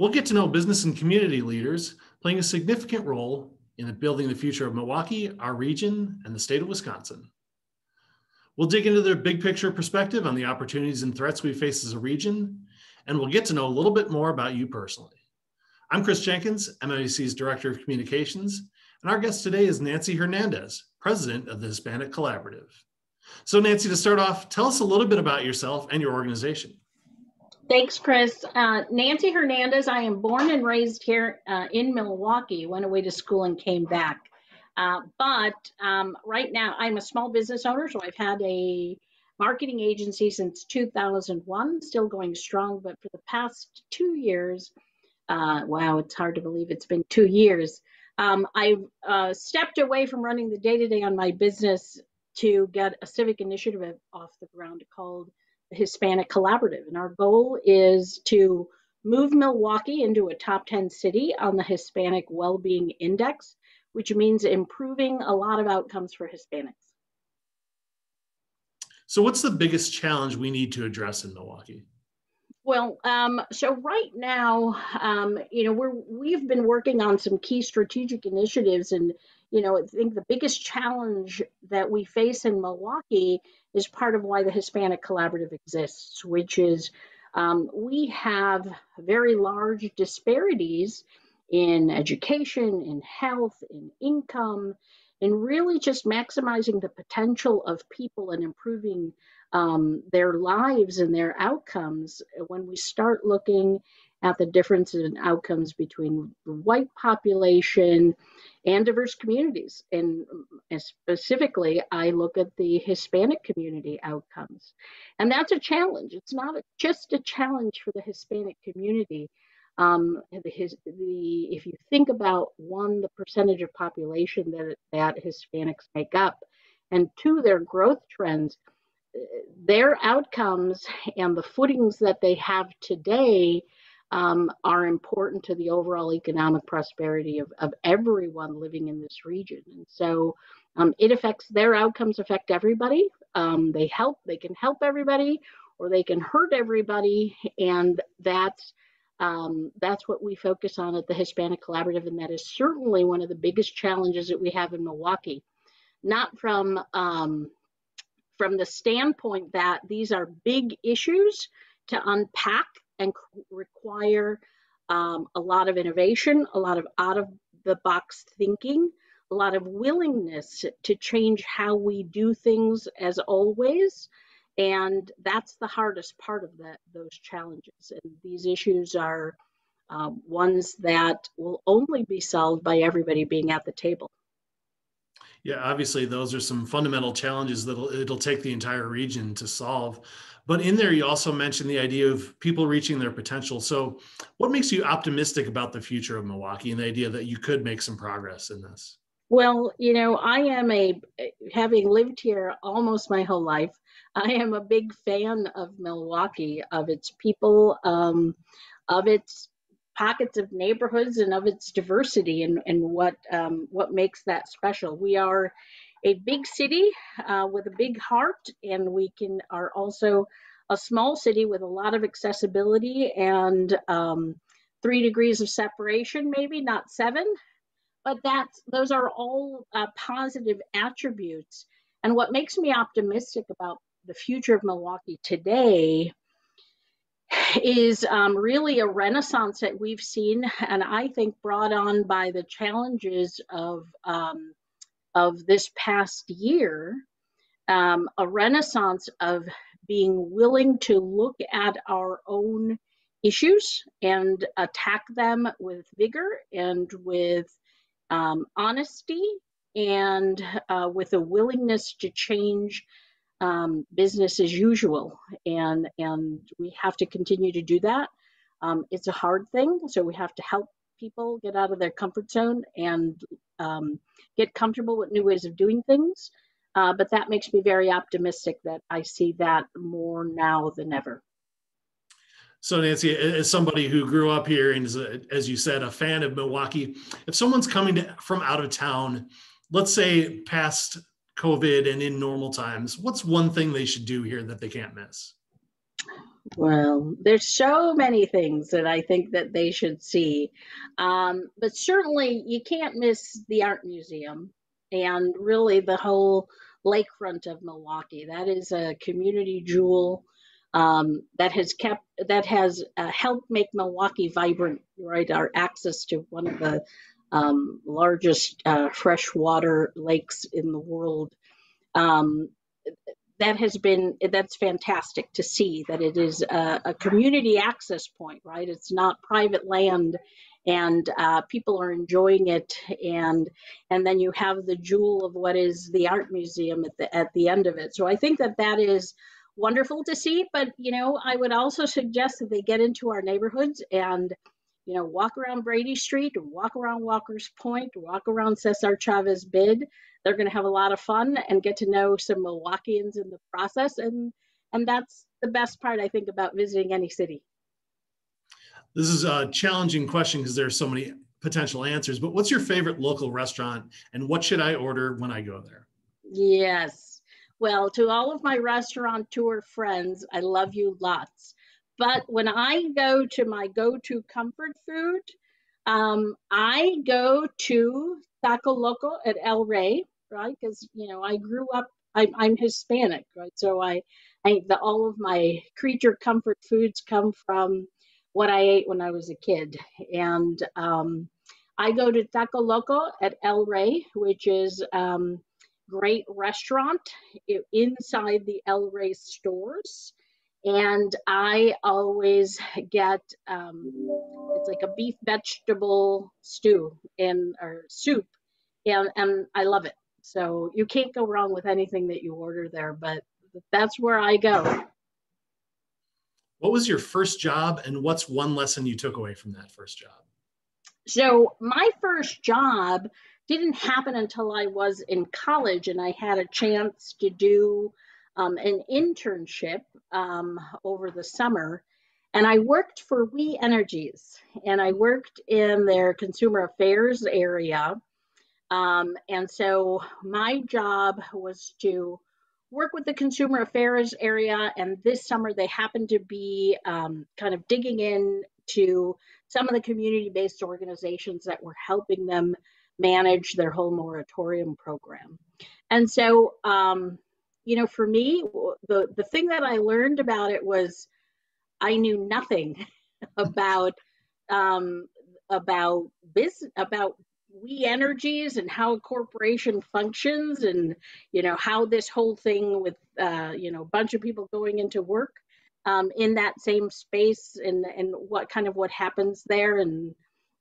We'll get to know business and community leaders playing a significant role in building the future of Milwaukee, our region, and the state of Wisconsin. We'll dig into their big picture perspective on the opportunities and threats we face as a region, and we'll get to know a little bit more about you personally. I'm Chris Jenkins, MMAC's Director of Communications, and our guest today is Nancy Hernandez, President of the Hispanic Collaborative. So Nancy, to start off, tell us a little bit about yourself and your organization. Thanks, Chris. Nancy Hernandez. I am born and raised here in Milwaukee, went away to school and came back. But right now I'm a small business owner, so I've had a marketing agency since 2001, still going strong. But for the past 2 years, wow, it's hard to believe it's been 2 years. I've stepped away from running the day-to-day on my business to get a civic initiative off the ground called the Hispanic Collaborative. And our goal is to move Milwaukee into a top 10 city on the Hispanic Wellbeing Index, which means improving a lot of outcomes for Hispanics. So what's the biggest challenge we need to address in Milwaukee? Well, so right now, we've been working on some key strategic initiatives, and I think the biggest challenge that we face in Milwaukee is part of why the Hispanic Collaborative exists, which is we have very large disparities in education, in health, in income, and really just maximizing the potential of people and improving their lives and their outcomes. When we start looking at the differences in outcomes between the white population and diverse communities, and specifically, I look at the Hispanic community outcomes, and that's a challenge. It's not just a challenge for the Hispanic community. If you think about one, the percentage of population that Hispanics make up, and two, their growth trends, their outcomes and the footings that they have today are important to the overall economic prosperity of everyone living in this region. And so it affects their outcomes, affect everybody. They can help everybody, or they can hurt everybody. And that's what we focus on at the Hispanic Collaborative. And that is certainly one of the biggest challenges that we have in Milwaukee, not from the standpoint that these are big issues to unpack and require a lot of innovation, a lot of out-of-the-box thinking, a lot of willingness to change how we do things as always. And that's the hardest part of those challenges. And these issues are ones that will only be solved by everybody being at the table. Yeah, obviously those are some fundamental challenges that it'll take the entire region to solve. But in there, you also mentioned the idea of people reaching their potential. So what makes you optimistic about the future of Milwaukee and the idea that you could make some progress in this? Well, I am having lived here almost my whole life, I am a big fan of Milwaukee, of its people, of its pockets of neighborhoods, and of its diversity, and what makes that special. We are a big city with a big heart, and are also a small city with a lot of accessibility and 3 degrees of separation, maybe not 7, but those are all positive attributes. And what makes me optimistic about the future of Milwaukee today is really a renaissance that we've seen, and I think brought on by the challenges of this past year, a renaissance of being willing to look at our own issues and attack them with vigor and with honesty, and with a willingness to change business as usual, and we have to continue to do that. It's a hard thing, so we have to help people get out of their comfort zone and get comfortable with new ways of doing things. But that makes me very optimistic that I see that more now than ever. So Nancy, as somebody who grew up here and is, as you said, a fan of Milwaukee, if someone's coming from out of town, let's say past COVID and in normal times, what's one thing they should do here that they can't miss? Well, there's so many things that I think that they should see. But certainly you can't miss the art museum and really the whole lakefront of Milwaukee. That is a community jewel that has helped make Milwaukee vibrant, right? Our access to one of the largest freshwater lakes in the world. Um, that's fantastic to see that it is a community access point, right? It's not private land, and people are enjoying it, and then you have the jewel of what is the art museum at the end of it. So I think that that is wonderful to see. But I would also suggest that they get into our neighborhoods and walk around Brady Street, walk around Walker's Point, walk around Cesar Chavez Bid. They're going to have a lot of fun and get to know some Milwaukeeans in the process, and that's the best part I think about visiting any city. This is a challenging question because there's so many potential answers, but what's your favorite local restaurant and what should I order when I go there? Yes. Well, to all of my restaurateur friends, I love you lots. But when I go to my go-to comfort food, I go to Taco Loco at El Rey, right? Because I grew up. I'm Hispanic, right? So all of my creature comfort foods come from what I ate when I was a kid, and I go to Taco Loco at El Rey, which is great restaurant inside the El Rey stores. And I always get it's like a beef vegetable stew or soup, and I love it. So you can't go wrong with anything that you order there. But that's where I go. What was your first job and what's one lesson you took away from that first job? So my first job didn't happen until I was in college, and I had a chance to do an internship over the summer. And I worked for We Energies, and I worked in their consumer affairs area. And so my job was to work with the consumer affairs area. And this summer, they happened to be kind of digging into some of the community based organizations that were helping them manage their whole moratorium program. And so, for me, the thing that I learned about it was I knew nothing about about We Energies and how a corporation functions, and how this whole thing with a bunch of people going into work in that same space, and what happens there, and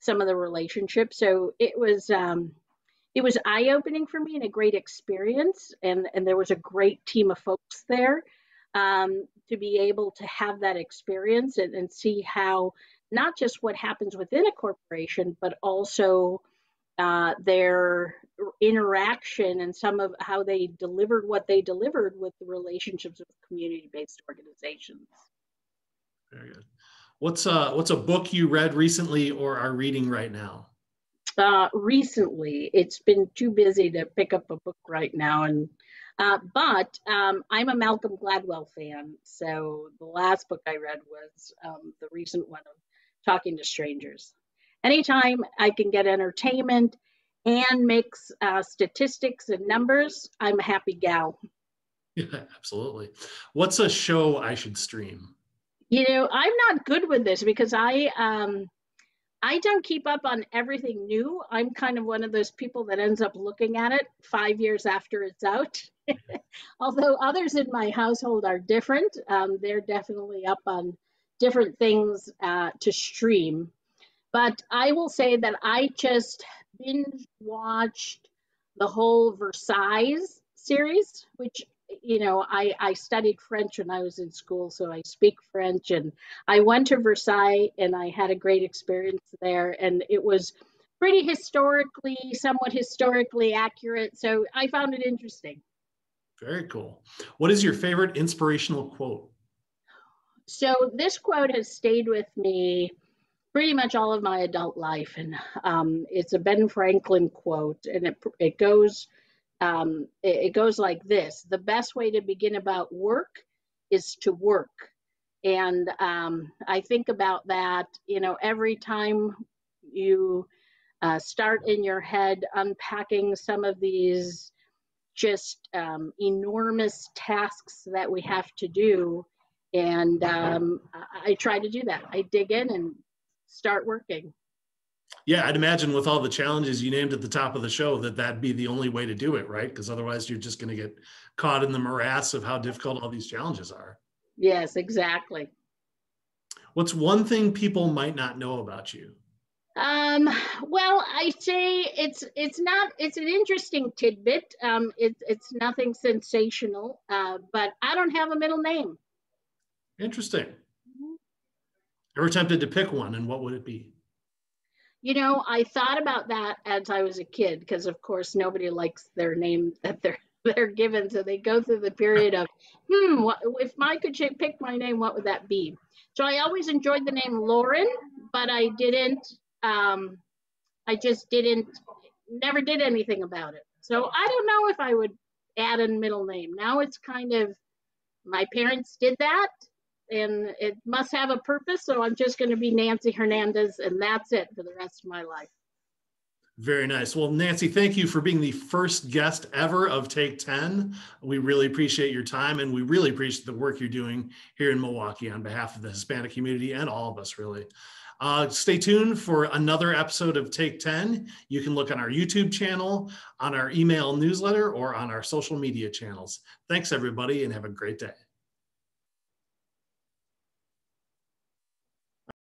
some of the relationships. So it was eye opening for me and a great experience, and there was a great team of folks there to be able to have that experience and see how not just what happens within a corporation, but also their interaction and some of how they delivered what they delivered with the relationships with community-based organizations. Very good. What's a book you read recently or are reading right now? Recently, it's been too busy to pick up a book right now, but I'm a Malcolm Gladwell fan. So the last book I read was the recent one of Talking to Strangers. Anytime I can get entertainment and mix statistics and numbers, I'm a happy gal. Yeah, absolutely. What's a show I should stream? I'm not good with this because I don't keep up on everything new. I'm kind of one of those people that ends up looking at it 5 years after it's out. Although others in my household are different, they're definitely up on different things to stream. But I will say that I just binge watched the whole Versailles series, which, I studied French when I was in school, so I speak French. And I went to Versailles and I had a great experience there. And it was somewhat historically accurate. So I found it interesting. Very cool. What is your favorite inspirational quote? So this quote has stayed with me pretty much all of my adult life, and it's a Ben Franklin quote, and it goes like this: "The best way to begin about work is to work." And I think about that, you know, every time you start in your head unpacking some of these just enormous tasks that we have to do. And I try to do that. I dig in and start working. Yeah, I'd imagine with all the challenges you named at the top of the show that that'd be the only way to do it, right? Because otherwise you're just going to get caught in the morass of how difficult all these challenges are. Yes, exactly. What's one thing people might not know about you? Well, I say it's an interesting tidbit. It's nothing sensational, but I don't have a middle name. Interesting. Ever tempted to pick one, and what would it be? You know, I thought about that as I was a kid, because of course nobody likes their name that they're given, so they go through the period of, what, if I could pick my name, what would that be? So I always enjoyed the name Lauren, but I didn't. I just never did anything about it. So I don't know if I would add a middle name. Now it's kind of, my parents did that and it must have a purpose. So I'm just going to be Nancy Hernandez and that's it for the rest of my life. Very nice. Well, Nancy, thank you for being the first guest ever of Take 10. We really appreciate your time and we really appreciate the work you're doing here in Milwaukee on behalf of the Hispanic community and all of us, really. Stay tuned for another episode of Take 10. You can look on our YouTube channel, on our email newsletter, or on our social media channels. Thanks, everybody, and have a great day.